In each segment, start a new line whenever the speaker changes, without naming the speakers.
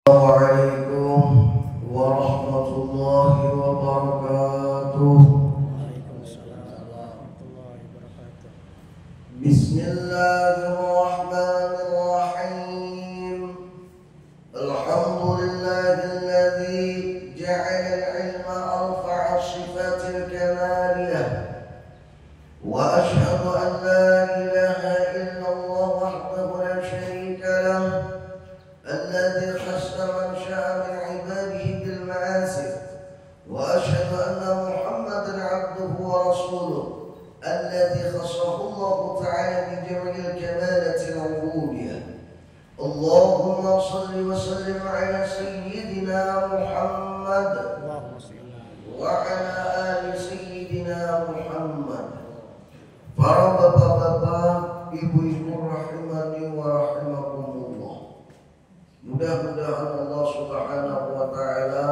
Assalamualaikum warahmatullahi wabarakatuh. Bismillahirrahmanirrahim. Alhamdulillahilladzi ja'ala al-'ilma arfa'a sifatil kamaliyah. Wa ashhadu an la ilaha illallah wahdahu la syarika lah. الذي خص من شاء من عباده بالمآسي وأشهد أن محمدا عبده ورسوله الذي خصه الله تعالى بجمع الكمالة العبودية. اللهم صل وسلم على سيدنا محمد وعلى آل سيدنا محمد. Para bapak-bapak, ibu-ibu rahimani wa rahimakumullah. Mudah-mudahan Allah Subhanahu wa ta'ala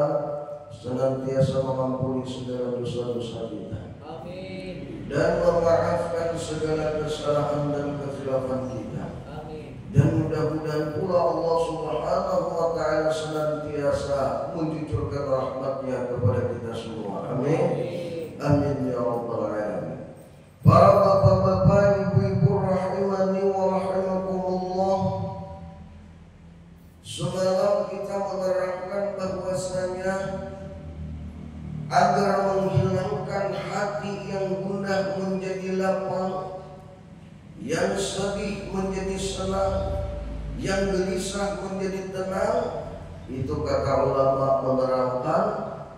senantiasa mengampuni segala dosa-dosa kita. Amin. Dan memaafkan segala kesalahan dan kekhilafan kita. Amin. Dan mudah-mudahan pula Allah Subhanahu wa ta'ala senantiasa mencucurkan rahmatnya kepada kita semua. Amin. Amin ya rabbal alamin. Para bapak-bapak, ibu-ibu rahimani wa rahimakumullah. Semalam kita menerangkan bahwasanya agar menghilangkan hati yang gundah menjadi lapang, yang sedih menjadi senang, yang gelisah menjadi tenang, itu kata ulama menerangkan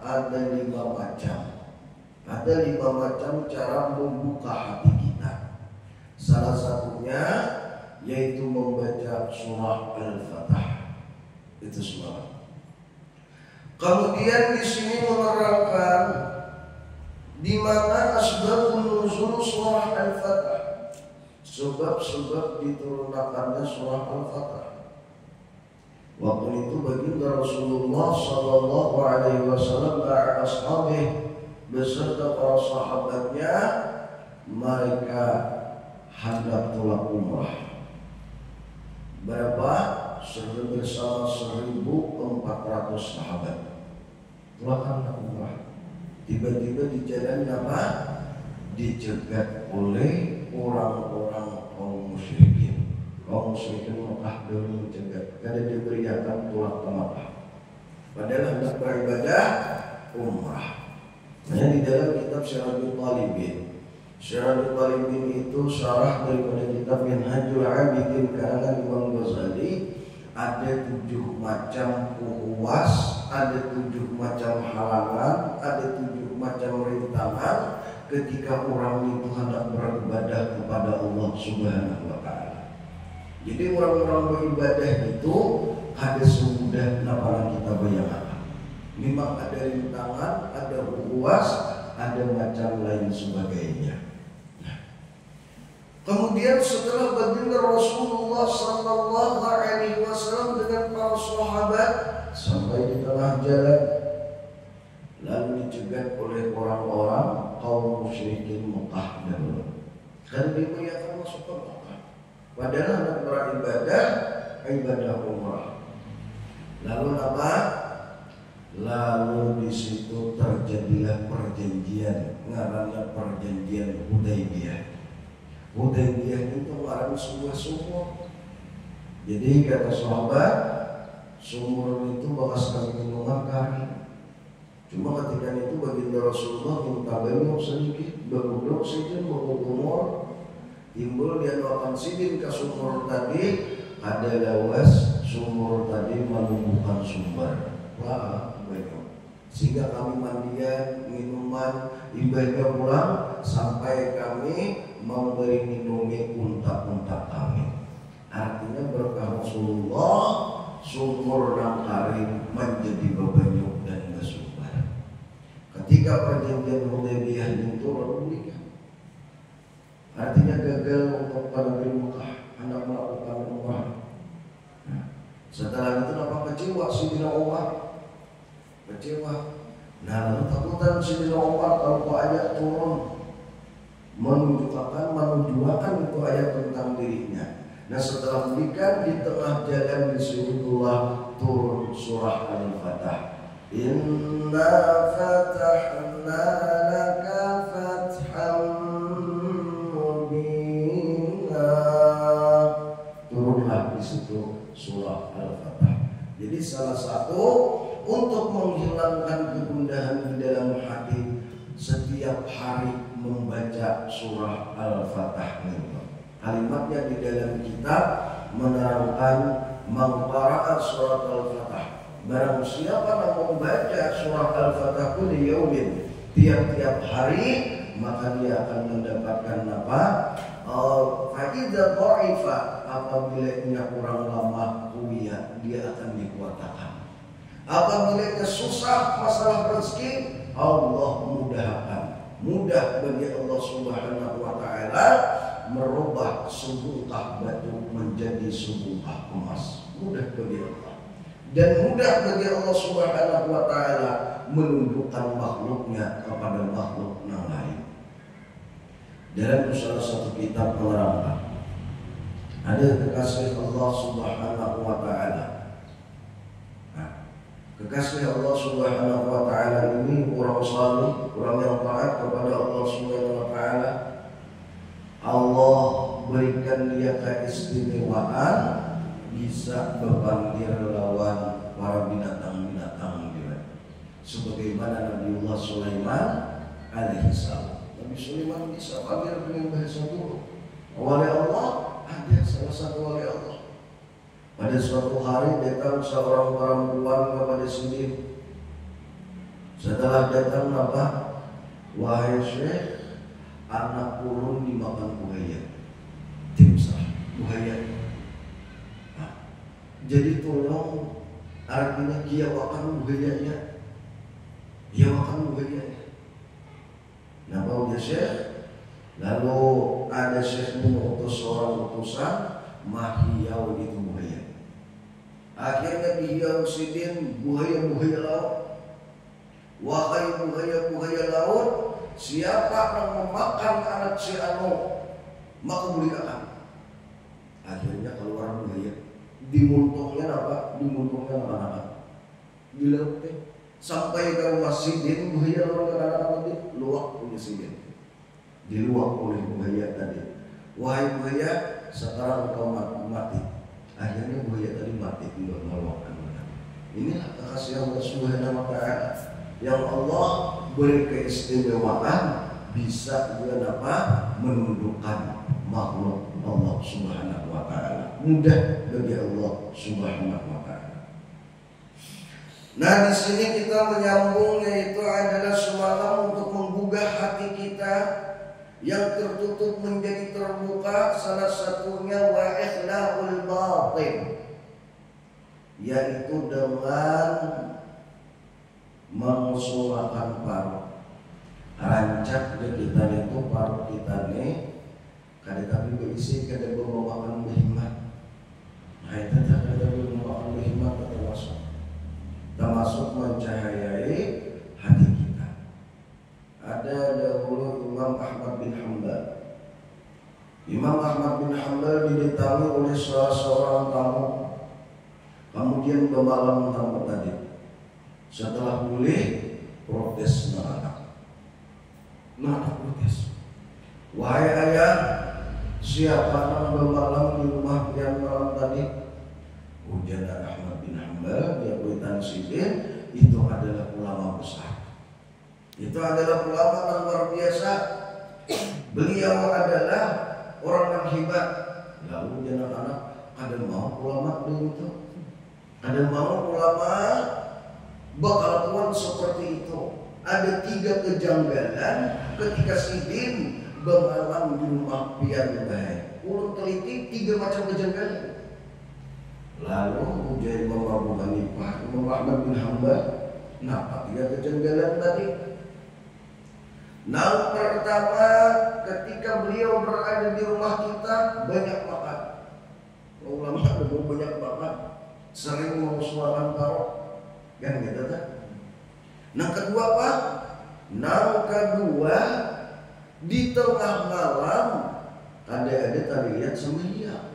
ada 5 macam. Ada 5 macam cara membuka hati kita. Salah satunya yaitu membaca surah Al-Fatihah. Itu semua. Kemudian di sini menerangkan di mana asbabun nuzul surah Al-Fatihah, sebab-sebab diturunkannya surah Al-Fatihah. Waktu itu baginda Rasulullah sallallahu alaihi wasallam dan ashabih beserta para sahabatnya mereka hendak pulang umrah. Berapa? Bersama 1.400 sahabat pulang umrah. Tiba-tiba di jalan apa? Dicegat oleh orang-orang kaum musyrikin. Kaum musyrikin Mekah dulu mencegat karena diberiakan pulang ke Mekah. Padahal hendak beribadah umrah. Hanya di dalam kitab Syarahul Talibin. Syarahul Talibin itu syarah daripada kitab Minhajul Abidin karangan Imam Ghazali. Ada 7 macam puas, ada 7 macam halangan, ada 7 macam rintangan ketika orang itu hendak beribadah kepada Allah Subhanahu wa ta'ala. Jadi orang-orang beribadah itu ada semudah apa kita bayangkan. Memang ada rintangan, ada puas, ada macam lain sebagainya. Kemudian setelah baginda Rasulullah sallallahu alaihi wasallam dengan para sahabat sampai di tengah jalan, lalu dicegat oleh orang-orang kaum musyrikin Mekah dahulu. Kan diberiakan masuk ke Mekah. Padahal hendak beribadah, ibadah umrah. Lalu apa? Lalu di situ terjadilah perjanjian, ngaranna perjanjian Hudaybiyah. Hudaybiyah itu artinya sebuah sumur. Jadi kata sahabat, sumur itu bekas kami minuman kari. Cuma ketika itu baginda Rasulullah minta banyak sedikit, berguduk saja, bergumur, timbul dia doakan sidin ke sumur tadi, ada lawas sumur tadi menumbuhkan sumber. Wah, banyak. Sehingga kami mandian, minuman, ibadah pulang sampai kami memberi minumi unta-unta kami. Artinya berkah Rasulullah sumur dan karim menjadi bebanyak dan bersumber. Ketika perjanjian Hudaybiyah itu lalu menikah. Artinya gagal untuk negeri Mekah hendak melakukan umrah. Setelah itu apa kecewa Sayyidina Umar? Kecewa. Nah lalu takutan Sayyidina Umar kalau ayat turun menunjukkan itu ayat tentang dirinya. Nah setelah menikah di tengah jalan disebutlah turun surah Al-Fatah. Inna fatahna laka fatham mubina. Turunlah di situ surah Al-Fatah. Jadi salah satu untuk menghilangkan kegundahan di dalam hati, setiap hari membaca surah Al-Fatah. Kalimatnya di dalam kitab menerangkan maqara'a surat Al-Fatah. Barang siapa yang membaca surah Al-Fatah kulli yaumin, tiap-tiap hari, maka dia akan mendapatkan apa? Fa'idza dha'ifa, apabila ia kurang lama kuliah, dia akan dikuatakan. Apabila susah masalah rezeki, Allah mudahkan. Mudah bagi Allah Subhanahu wa taala merubah sebungkah batu menjadi sebungkah emas. Mudah bagi Allah. Dan mudah bagi Allah Subhanahu wa taala menundukkan makhluknya kepada makhluk yang lain. Dalam salah satu kitab menerangkan, ada kekasih Allah Subhanahu wa taala. Kekasih Allah Subhanahu wa taala ini orang saleh, orang yang taat kepada Allah Subhanahu wa taala. Allah berikan dia keistimewaan bisa berbandir lawan para binatang-binatang dia. Sebagaimana Nabiullah Sulaiman alaihi salam. Nabi Sulaiman bisa bandir dengan bahasa buruk. Wali Allah ada salah satu wali Allah. Pada suatu hari datang seorang perempuan kepada Sidin. Setelah datang apa? Wahai Syekh, anak kurun dimakan buaya. Timsah buaya. Jadi tolong, artinya dia makan buayanya. Dia makan buayanya. Nah, kalau dia Syekh, lalu ada Syekh mengutus seorang utusan mahiyau itu buaya. Akhirnya dihiau Sidin buaya-buaya laut. Wahai buaya-buaya laut, siapa yang memakan anak si anu, maka berikan. Akhirnya keluar buaya. Dimuntungnya apa? Dimuntungnya anak-anak. Di laut sampai ke rumah Sidin, buaya laut anak-anak tadi luak oleh Sidin. Diluak oleh buaya tadi. Wahai buaya, sekarang kau mati. Akhirnya buaya tadi mati tidak meluapkan. Inilah kekasih Allah Subhanahu wa taala yang Allah beri keistimewaan bisa dia dapat menundukkan makhluk Allah Subhanahu wa taala. Mudah bagi Allah Subhanahu wa taala. Nah, di sini kita menyambung, yaitu adalah semalam untuk menggugah hati kita yang tertutup menjadi terbuka. Salah satunya wa ikhlaul batin, yaitu dengan mengusulkan paru. Rancak di kita itu paru kita nih kada tapi berisi kada bermakan berhikmat. Nah, itu kada bermakan berhikmat termasuk mencahayai hati kita. Ada dahulu Imam Ahmad bin Hanbal. Imam Ahmad bin Hanbal didatangi oleh salah seorang tamu. Kemudian pemalam tamu tadi, setelah pulih, protes neraka. Neraka protes. Wahai ayah, siapa yang bermalam di rumah yang malam tadi? Ujar Ahmad bin Hanbal, dia kuitan Sidin, itu adalah ulama besar. Itu adalah ulama yang luar biasa. Beliau adalah orang yang hebat. Lalu dia anak-anak, ada mau ulama begitu? Ada mau ulama bakal tuan seperti itu? Ada 3 kejanggalan ketika Sidin bermalam di rumah pian baik. Ulun teliti 3 macam kejanggalan. Lalu ujar Imam Abu Hanifah, Imam Ahmad bin Hanbal, kenapa 3 kejanggalan tadi? Yang pertama, ketika beliau berada di rumah kita banyak makan. Ulama ada banyak makan, sering mengusulkan paru, kan gitu kan? Yang kedua apa? Yang kedua, di tengah malam ada tarian sembahyang.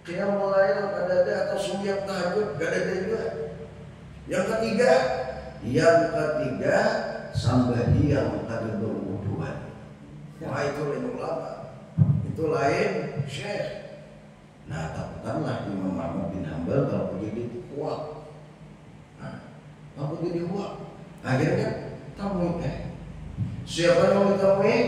Qiyamul lail ada atau sembahyang tahajud ada juga. Yang ketiga sambahyang kada berwuduan. Wah, itu lain ulama, itu lain syekh. Nah, takutkanlah Imam Ahmad bin Hanbal kalau begitu kuat. Nah, kalau begitu kuat, akhirnya temui. Siapa yang ditemui?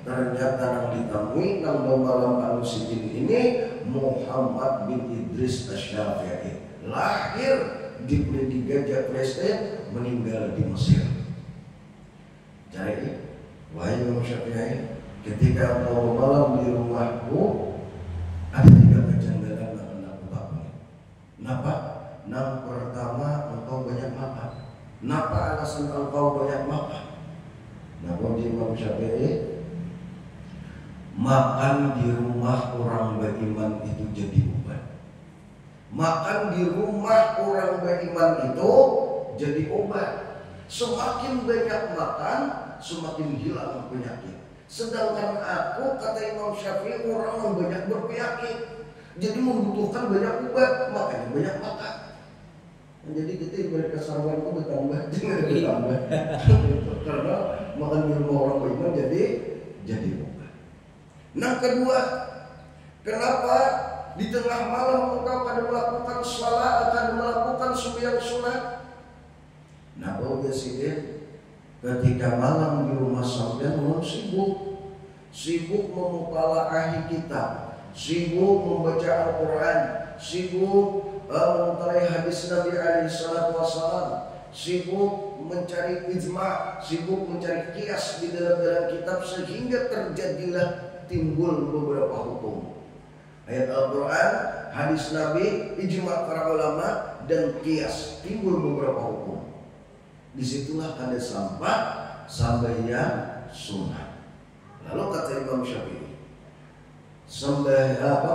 Ternyata yang ditemui nang malam Al-Sidin ini Muhammad bin Idris Asy-Syafi'i, lahir di Gajah Palestina, meninggal di Mesir. Jadi, wahai Imam Syafi'i, ketika engkau malam di rumahku, ada 3 kejanggalan yang aku takuni. Kenapa? Yang pertama, engkau banyak makan. Kenapa alasan engkau banyak makan? Nah, bagi Imam Syafi'i, makan di rumah orang beriman itu jadi obat. Makan di rumah orang beriman itu jadi obat. Semakin banyak makan, semakin hilang penyakit. Sedangkan aku, kata Imam Syafi'i, orang yang banyak berpenyakit, jadi membutuhkan banyak obat, makanya banyak makan. Jadi kita ibarat kesaruan itu bertambah, jangan bertambah. Karena makan di rumah orang beriman jadi obat. Nah, kedua, kenapa di tengah malam engkau akan melakukan salat, akan melakukan sembahyang sunat? Nah, bau biasanya ketika malam di rumah sampean orang sibuk memutalaah kitab, sibuk membaca Al-Quran, sibuk memutalai hadis Nabi SAW, sibuk mencari ijma, sibuk mencari kias di dalam kitab, sehingga terjadilah timbul beberapa hukum. Ayat Al-Quran, hadis Nabi, ijma para ulama, dan kias, timbul beberapa hukum. Disitulah kada sambahyang sunat. Lalu kata Imam Syafi'i,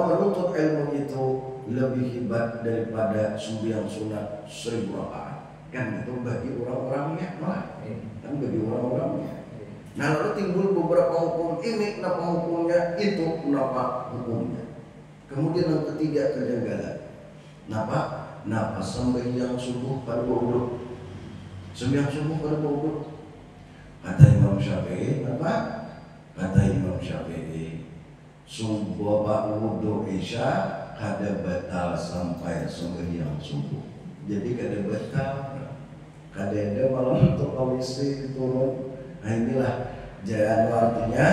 menuntut ilmu itu lebih hebat daripada sembahyang sunat 1000 rakaat. Kan itu bagi orang-orangnya, kan bagi orang-orangnya. Nah, lalu timbul beberapa hukum. Ini kenapa hukumnya, itu kenapa hukumnya. Kemudian yang ketiga kejanggalan. Kenapa sembahyang subuh pada wudu? Sembahyang subuh pada wudu. Kata Imam Syafi'i, kata Imam Syafi'i, subuh wudu isya kada batal sampai sembahyang subuh. Jadi kada batal, kada ada malam untuk komisi turun. Nah, inilah jalan artinya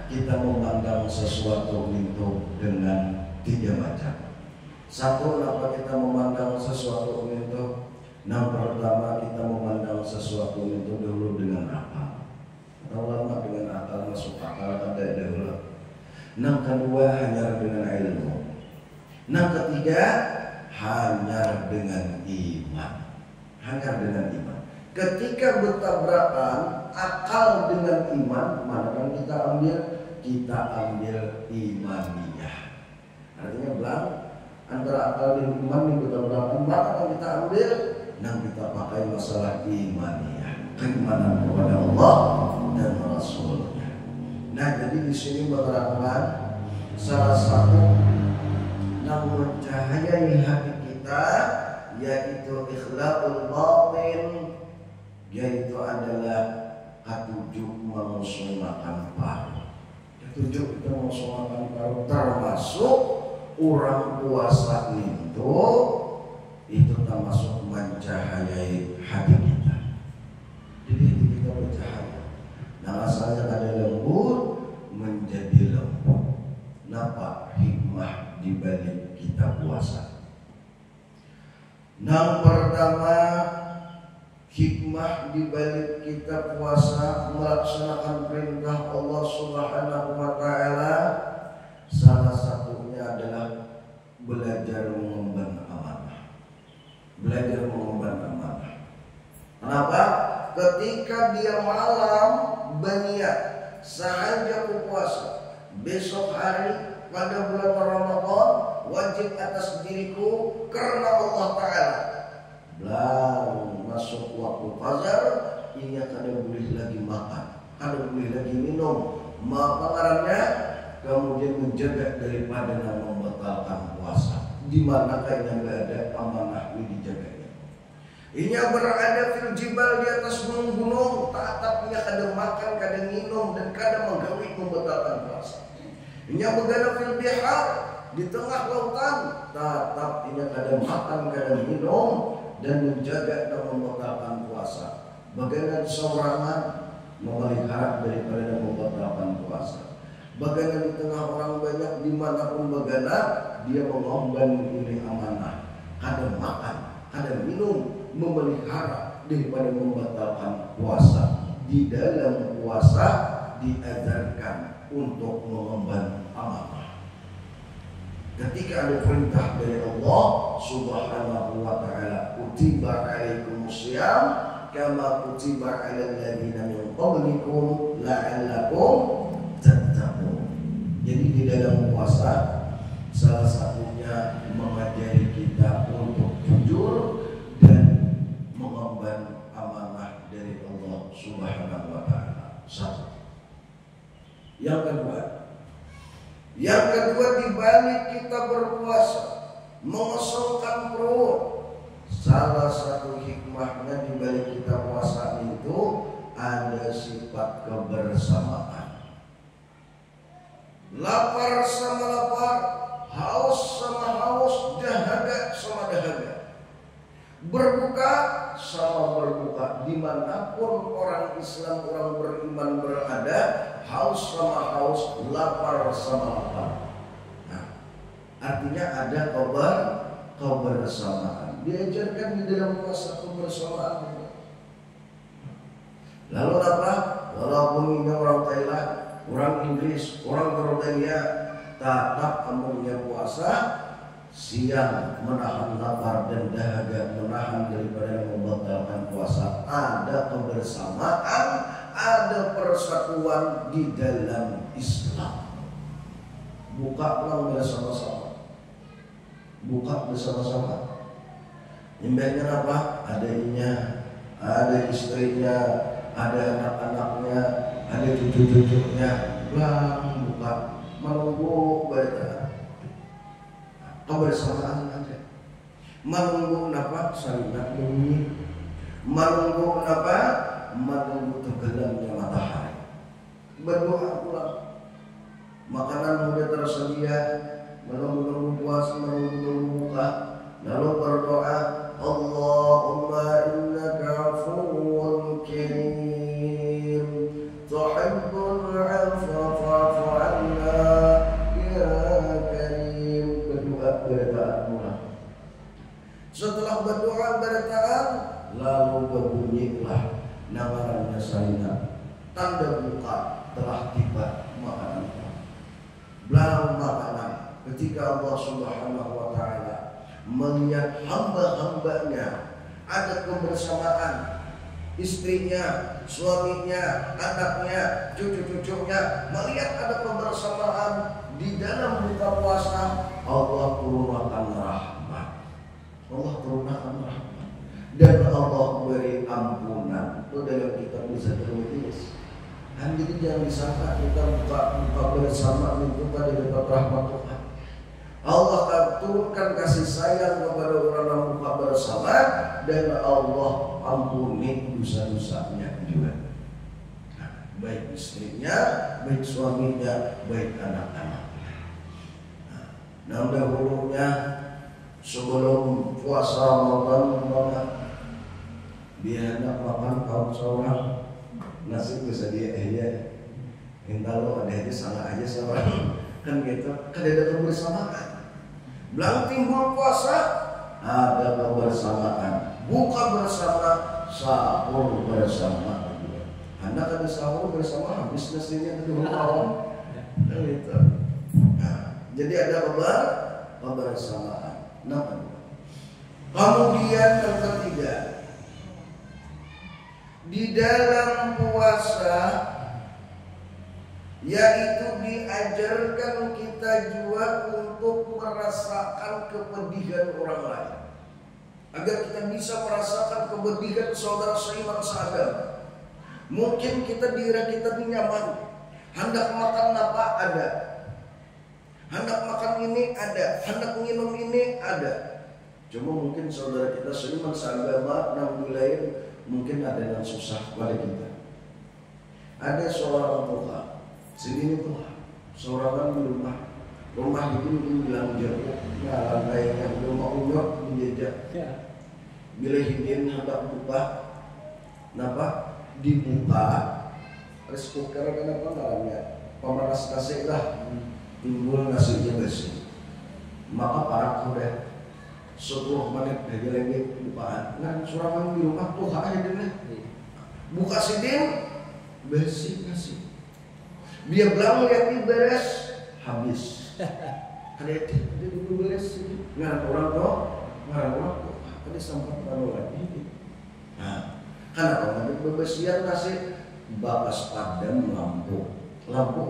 kita memandang sesuatu itu dengan 3 macam. Satu, kenapa kita memandang sesuatu itu? Yang pertama, kita memandang sesuatu itu dulu dengan akal. Atau lama dengan akal, masuk akal kada dahulu. Yang kedua, hanya dengan ilmu. Yang ketiga, hanya dengan iman. Hanya dengan iman. Ketika bertabrakan akal dengan iman, mana yang kita ambil? Kita ambil imaniyah. Artinya belang antara akal dan iman yang bertabrakan, mana yang kita ambil? Yang kita pakai masalah imaniyah, keimanan kepada Allah dan Rasulnya. Nah, jadi di sini menerangkan salah satu yang mencahayai hati kita, yaitu ikhlaul batin, yaitu adalah ketujuh mengusulkan paru. Ketujuh itu mengusulkan paru, termasuk orang puasa itu termasuk mencahayai hati kita. Jadi hati kita bercahaya. Nah, asalnya ada lembut menjadi lembut. Napa hikmah di balik kita puasa? Yang pertama, hikmah di balik kita puasa melaksanakan perintah Allah Subhanahu wa taala, salah satunya adalah belajar mengemban amanah. Belajar mengemban amanah. Kenapa? Ketika dia malam berniat sahaja puasa, besok hari pada bulan Ramadan wajib atas diriku karena Allah Ta'ala. Belang masuk waktu fajar, ia kada boleh lagi makan, kada boleh lagi minum. Makanya kemudian menjaga daripada membatalkan puasa. Di manakah yang tidak ada amanah ini dijaganya. Inya berada fil jibal, di atas gunung-gunung, tatapnya kadang makan, kadang minum, dan kadang menggawi membatalkan puasa. Inya berada fil bihar, di tengah lautan, tatap inya kadang makan, kadang minum, dan menjaga dan membatalkan puasa. Bagaimana seorangan memelihara daripada membatalkan puasa. Bagaimana di tengah orang banyak, dimanapun bagaimana dia mengemban ini amanah, kadang makan, kadang minum, memelihara daripada membatalkan puasa. Di dalam puasa diajarkan untuk mengemban amanah. Ketika ada perintah dari Allah Subhanahu wa taala, kutiba alaikumusiyam kama kutiba alal ladzina min qablikum la'allakum tattaqun. Jadi di dalam puasa salah satunya mengajari kita untuk jujur dan mengemban amanah dari Allah Subhanahu wa taala. Satu. Yang kedua di balik kita berpuasa, mengosongkan perut. Salah satu hikmahnya di balik kita puasa itu ada sifat kebersamaan. Lapar sama lapar, haus sama haus, dahaga sama dahaga. Berbuka sama berbuka. Dimanapun orang Islam, orang beriman berada, haus sama haus, lapar sama lapar. Nah, artinya ada kebersamaan. Diajarkan di dalam puasa kebersamaan. Lalu apa? Walaupun ini orang Thailand, orang Inggris, orang Eropa, tetap amunnya puasa, siang menahan lapar dan dahaga, menahan daripada membatalkan puasa. Ada kebersamaan, ada persatuan di dalam Islam. Buka ulang bersama-sama. Buka bersama-sama. Imbangnya apa? Ada inya, ada istrinya, ada anak-anaknya, ada cucu-cucunya. Bang, buka, menunggu berita. Kebersamaan aja. Menunggu apa? Saling menunggu. Menunggu apa? Menunggu tenggelamnya matahari. Berdoa pula. Makanan mudah tersedia. Menunggu puasa, menunggu buka. Lalu berdoa, Allahumma innaka afuwwun karim, tuhibbul 'afwa fa'fu 'anna ya karim. Berdoa berdoa mula. Setelah berdoa berdoa, lalu berbunyilah namarannya salina. Tanda buka telah tiba makanan. Belau makanan. Ketika Allah Subhanahu wa taala melihat hamba-hambanya ada kebersamaan, istrinya, suaminya, anaknya, cucu-cucunya, melihat ada kebersamaan di dalam buka puasa, Allah turunkan rahmat. Allah turunkan rahmat dan Allah beri ampunan. Itu dalam kitab bisa tertulis. Dan jadi jangan disangka kita buka bersama itu tadi dapat rahmat Tuhan. Allah akan turunkan kasih sayang kepada orang yang buka bersama dan Allah ampuni dosa-dosanya juga. Nah, baik istrinya, baik suaminya, baik anak-anaknya. Nah, dahulunya sebelum puasa Ramadan, biar nak makan kaum seorang nasi bisa dia ya. Minta lo ada aja salah aja seorang kan gitu. Kan ada kebersamaan. Belang timbul puasa ada kebersamaan, buka bersama, sahur bersama. Anak ada sahur bersama, habis nasinya kedua kawan. Gitu. Nah, jadi ada kebersamaan. Nah, kemudian yang ketiga, di dalam puasa yaitu diajarkan kita juga untuk merasakan kepedihan orang lain, agar kita bisa merasakan kepedihan saudara seiman seagama. Mungkin kita diri kita nyaman, hendak makan apa ada, hendak makan ini ada, hendak minum ini ada. Cuma mungkin saudara kita seiman seagama, enam wilayah mungkin ada yang susah pada kita. Ada seorang tua, segini tua, seorang di rumah itu bilang jeruk, lantainya belum mau unyok dijajak. Bila hidin hendak buka, kenapa dibuka? Rice cooker kenapa namanya? Pemanas nasi lah, timbul nasinya bersih. Maka para kuda 10 menit dari lagi bukaan. Nah, seorang di rumah tuh hidinnya buka sidin bersih nasi. Dia bilang lihat beres habis. Ada dulu beres nggak orang tuh tadi sempat baru lagi. Nah, karena kalau bebersihan nasi bakas padam lampu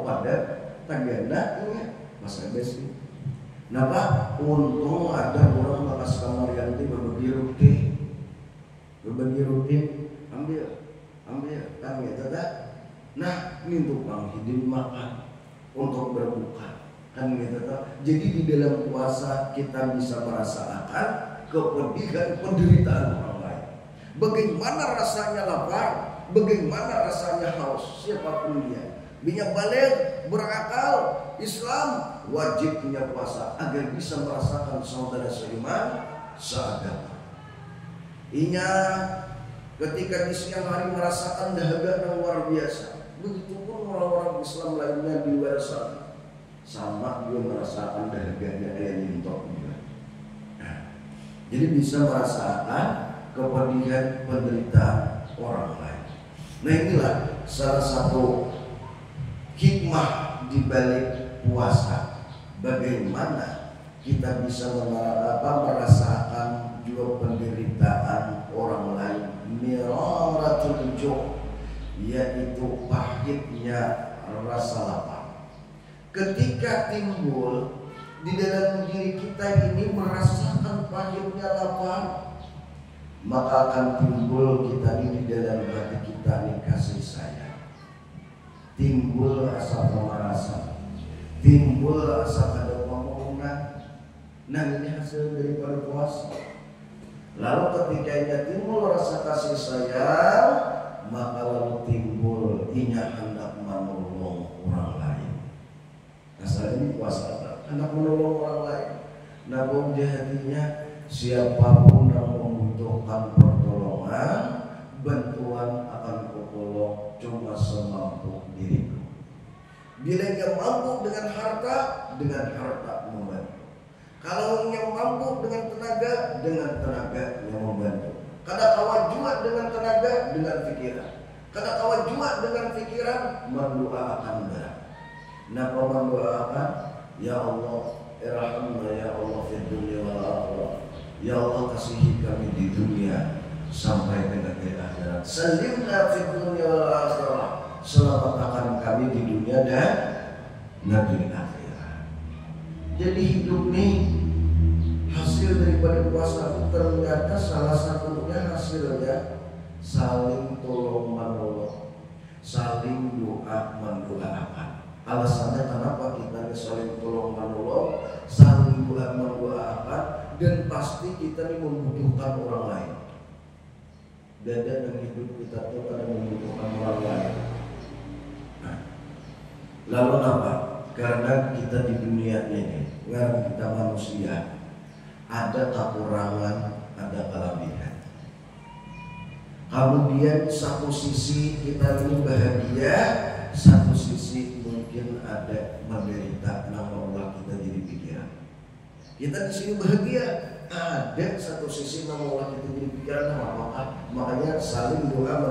padam tagana ini masa besi. Napa untung ada orang bakas kamar yang di berbagi rutin ambil kan gitu dah. Nah, ini untuk Bang Hidin makan untuk berbuka. Kan gitu toh. Jadi di dalam puasa kita bisa merasakan kepedihan penderitaan orang lain. Bagaimana rasanya lapar, bagaimana rasanya haus, siapapun dia. Bila balik berakal, Islam wajib punya puasa agar bisa merasakan saudara seiman seagama. Inya ketika di siang hari merasakan dahaga yang luar biasa. Begitupun orang-orang Islam lainnya di luar sana. Sama dia merasakan dahaganya ayat lintok juga. Nah, jadi bisa merasakan kepedihan penderitaan orang lain. Nah, inilah salah satu hikmah di balik puasa. Bagaimana kita bisa merasakan juga penderitaan orang lain. Miraratul ju', yaitu pahitnya rasa lapar. Ketika timbul di dalam diri kita ini merasakan pahitnya lapar, maka akan timbul kita ini di dalam hati kita ini kasih sayang, timbul rasa pemarasan, timbul rasa ada pemohonan. Nah, ini hasil daripada puasa. Lalu ketika timbul rasa kasih sayang, maka lalu timbul inya hendak menolong orang lain. Asal ini puasa hendak menolong orang lain. Namun di hatinya siapapun yang membutuhkan pertolongan, bantuan akan kutolong cuma semampu diriku. Bila dia mampu dengan harta membantu. Kalau yang mampu dengan tenaga yang membantu. Kadang kawan juga dengan tenaga, dengan pikiran. Kadang kawan juga dengan pikiran, mendoakan berat. Napa mendoakan? Ya Allah, irhamna ya Allah fid dunya wal akhirah. Ya Allah, kasihi kami di dunia sampai dengan di akhirat. Salimna fid dunya wal akhirah. Selamatkan kami di dunia dan di akhirat. Jadi hidup nih hasil daripada puasa itu ternyata salah satunya hasilnya saling tolong menolong, saling doa mendoakan. Alasannya kenapa kita saling tolong menolong, saling doa mendoakan, dan pasti kita ini membutuhkan orang lain. Dada dan hidup kita tuh ada membutuhkan orang lain. Nah, lalu apa? Karena kita di dunia ini, karena kita manusia, ada kekurangan, ada kelebihan. Kemudian satu sisi kita ini bahagia, satu sisi mungkin ada menderita. Nama Allah kita jadi pikiran. Kita di sini bahagia, ada satu sisi nama Allah kita jadi pikiran. Makanya saling doa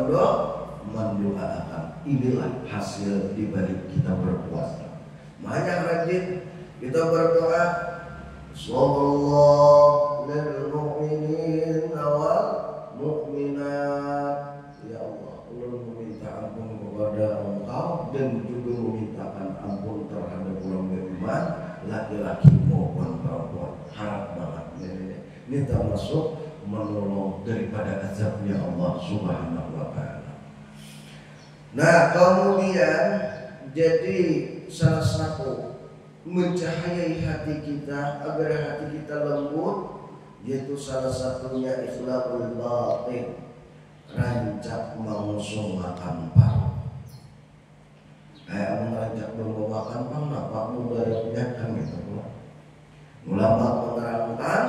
mendoakan. Inilah hasil dibalik kita berpuasa. Makanya rajin kita berdoa. Sallallahu lil mu'minin wal mu'minat. Ya Allah, Allah meminta ampun kepada engkau dan juga memintakan ampun terhadap orang beriman, laki-laki maupun perempuan. Harap banget ini termasuk menolong daripada azabnya Allah Subhanahu wa ta'ala. Nah, kemudian jadi salah satu mencahayai hati kita agar hati kita lembut, yaitu salah satunya ikhlaqul batin, rancak mengusung makan paru. Kayak merancak mau makan paru, apa mudaratnya kan gitu. Ulama menerangkan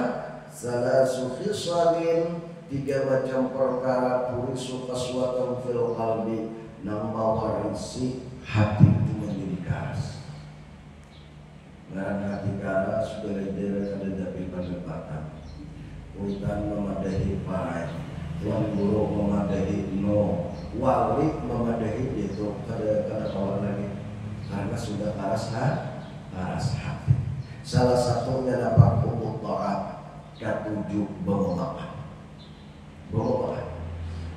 salasu khisalin, 3 macam perkara turisu qaswatan fil qalbi, nang mawarisi hati itu menjadi keras. Karena hati keras sudah ada dapil pendapatan. Hutan memadahi parai, tuan guru memadahi no, wali memadahi itu kada kawan lagi, karena sudah keras hati. Salah satunya dapat pupuk taat, ketujuh makan,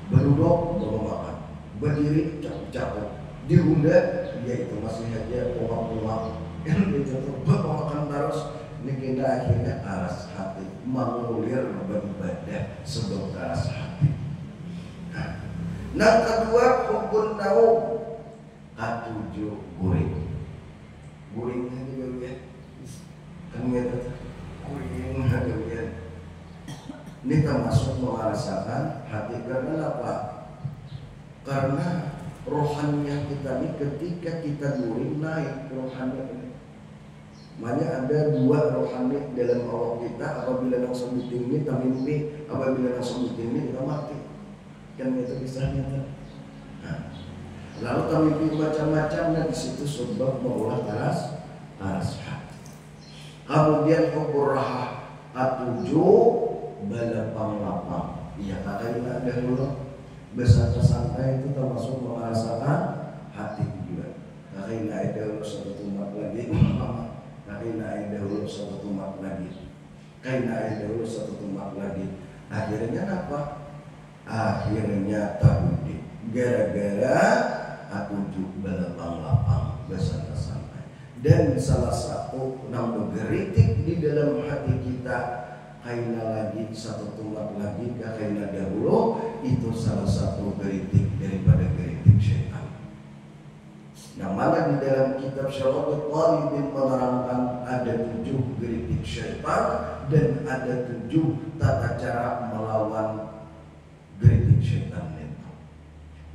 berduduk makan, berdiri capek, diunda yaitu masih aja uang yang ditutup makan terus. Ini kita akhirnya keras hati, mengulir beribadah sebelum keras hati. Nah kedua hubun naum, ketujuh guring juga ya. Kan gitu, guring ya. Ini termasuk merasakan hati. Karena apa? Karena rohaninya kita ini ketika kita guring naik rohani ini. Makanya ada 2 rohani dalam awak kita. Apabila yang sebut ini kita mimpi, apabila yang sebut ini kita mati. Kan itu kisahnya. Nah, lalu kami mimpi macam-macam, dan di situ sebab mengolah keras hati. Kemudian huburaha atuju balapang lapang. Iya kakaknya ada dulu. Bersama santai itu termasuk merasakan hati juga. Kakaknya ada dulu satu tumak lagi. Kakaknya ada dulu satu tumak lagi. Kakaknya ada dulu satu tumak lagi. Akhirnya apa? Akhirnya tawudi. Gara-gara atuju balapang lapang bersama santai. Dan salah satu yang bergeritik di dalam hati kita, kaina lagi satu tumak lagi kaina dahulu, itu salah satu geritik daripada geritik syaitan. Yang mana di dalam kitab Syarahul Talibin menerangkan ada 7 geritik syaitan dan ada 7 tata cara melawan geritik syaitan itu.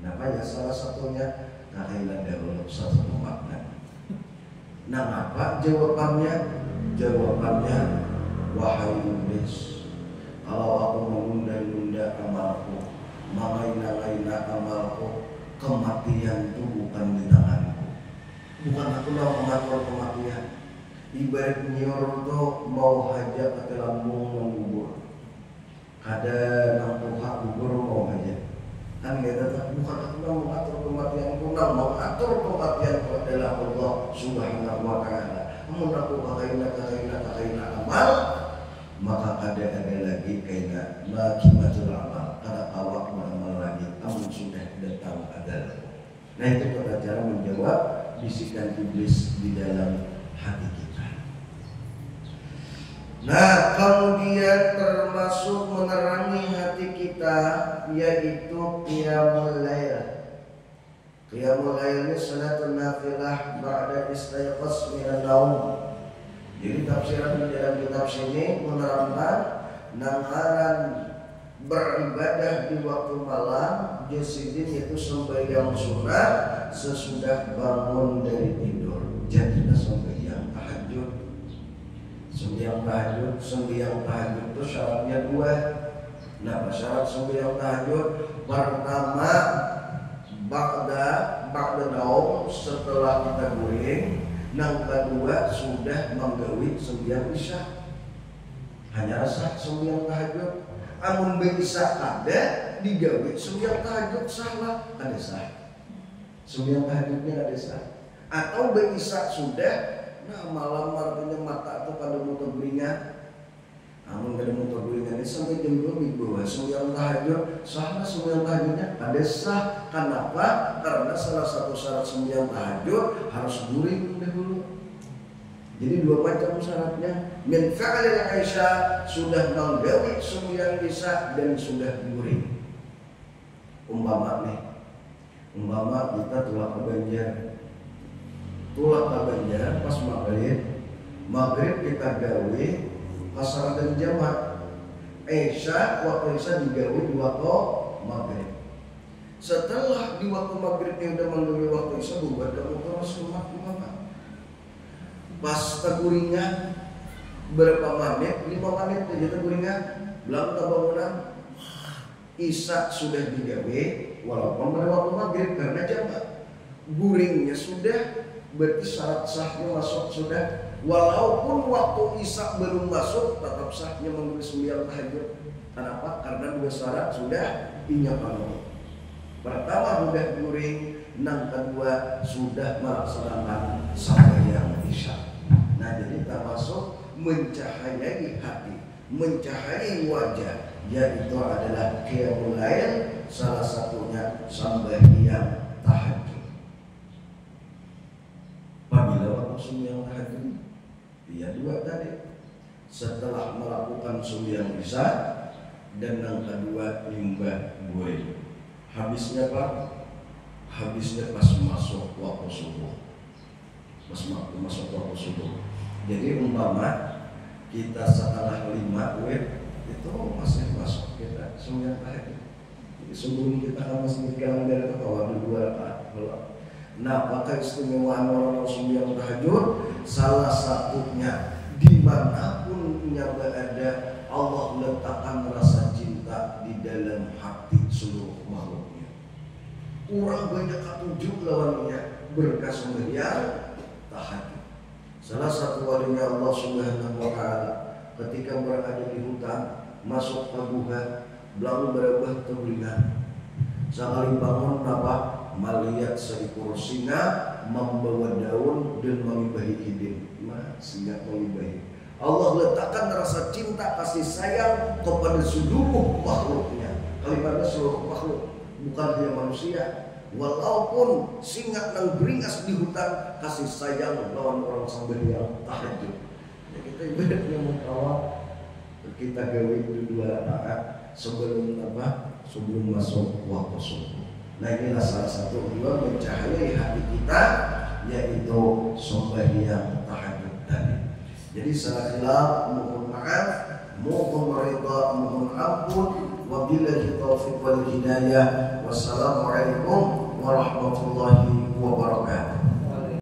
Namanya salah satunya kaina dahulu satu tumak lagi. Nah apa jawabannya? Jawabannya, wahai iblis, kalau aku menunda-nunda amalku, mengaina-ngaina amalku, kematian itu bukan di tanganku. Bukan aku mau mengatur kematian. Ibarat nyor itu mau hajat ke lambung mengubur. Ada nang tuha ubur mau hajat. Kan gitu, bukan aku mau mengatur kematianku, nang mengatur kematianku adalah Allah Subhanahu wa ta'ala. Namun aku kakaina amal, maka ada lagi kaina makimatul amal, kada awak beramal lagi, namun sudah datang adalah. Nah itu tata cara menjawab bisikan iblis di dalam hati kita. Nah kemudian termasuk menerangi hati kita yaitu qiyamul lail. Qiyamul lail ini salatun nafilah ba'da istayqaz minan naum. Jadi tafsiran di dalam kitab sini menerangkan nangaran beribadah di waktu malam jasidin yaitu sembahyang sunat sesudah bangun dari tidur. Jadi kita sembahyang tahajud. Sembahyang tahajud itu syaratnya 2. Nah, syarat sembahyang tahajud pertama ba'da naum, setelah kita guring. Yang kedua sudah menggawi sembahyang isya. Hanya sah sembahyang tahajud. Amun bisa kada digawi sembahyang tahajud salah kada sah. Sembahyang tahajudnya kada sah. Atau bisa sudah, nah malam artinya mata atau kada mau terberingat. Namun kada mau terberingat ini sampai jam 2 bawah sembahyang tahajud sah, sembahyang tahajudnya kada sah. Kenapa? Karena salah satu syarat sembahyang tahajud harus guring dahulu. Jadi 2 macam syaratnya. Min fa'alil isya, sudah menggawi sembahyang isya dan sudah guring. Umpama kita tulak ke Banjar pas maghrib kita gawe kasar dan jamak. Isya, waktu Isya digawe di waktu maghrib. Setelah di waktu maghribnya udah menggawe waktu Isya, buat kamu terus sholat gimana? Pas taguringan berapa menit? 5 menit aja taguringan. Belum bangunan Isya sudah digawe, walaupun pada waktu maghrib karena jamak. Guringnya sudah, berarti syarat sahnya masuk sudah. Walaupun waktu Isya belum masuk, tetap sahnya mengambil sembahyang tahajud. Kenapa? Karena 2 syarat sudah penuh. Pertama sudah guring, yang kedua sudah melaksanakan sembahyang Isya. Nah, jadi termasuk mencahayai hati, mencahayai wajah, yaitu adalah qiyamul lail, salah satunya sembahyang tahajud. Apabila waktu sembahyang tahajud, dia 2 tadi. Setelah melakukan sembahyang Isya dan yang kedua limbah guring. Habisnya apa? Habisnya pas masuk waktu subuh. Masuk waktu subuh. Jadi umpama kita 4:30 itu masih masuk kita sembahyang tahajud. Jadi sebelum kita kan masih jalan dari kawat 2 rakaat. Nah, maka istimewaan orang sembahyang tahajud salah satunya dimanapun yang berada, Allah letakkan rasa cinta di dalam hati seluruh makhluknya. Orang banyak ketujuh lawannya berkah sembahyang tahajud. Salah satu walinya Allah Subhanahu wa Ta'ala ketika berada di hutan, masuk paguhan, belang berubah terbelian. Sekali bangun apa? Melihat seekor singa membawa daun dan mengibahi idin. Singa mengibahi. Allah letakkan rasa cinta kasih sayang kepada seluruh makhluknya. Kalimatnya seluruh makhluk, bukan hanya manusia. Walaupun singa yang beringas di hutan, kasih sayang lawan orang sembahyang tahajud. Ya, kita ibaratnya mengkawal, kita gawe 2 rakaat sebelum apa? Sebelum masuk waktu subuh. Nah, inilah salah satu juga mencahayai hati kita, yaitu sembahyang tahajud tadi. Jadi salah khilaf, mohon maaf, mohon ridha, mohon ampun. Wabillahi taufiq wal hidayah. Wassalamualaikum warahmatullahi wabarakatuh.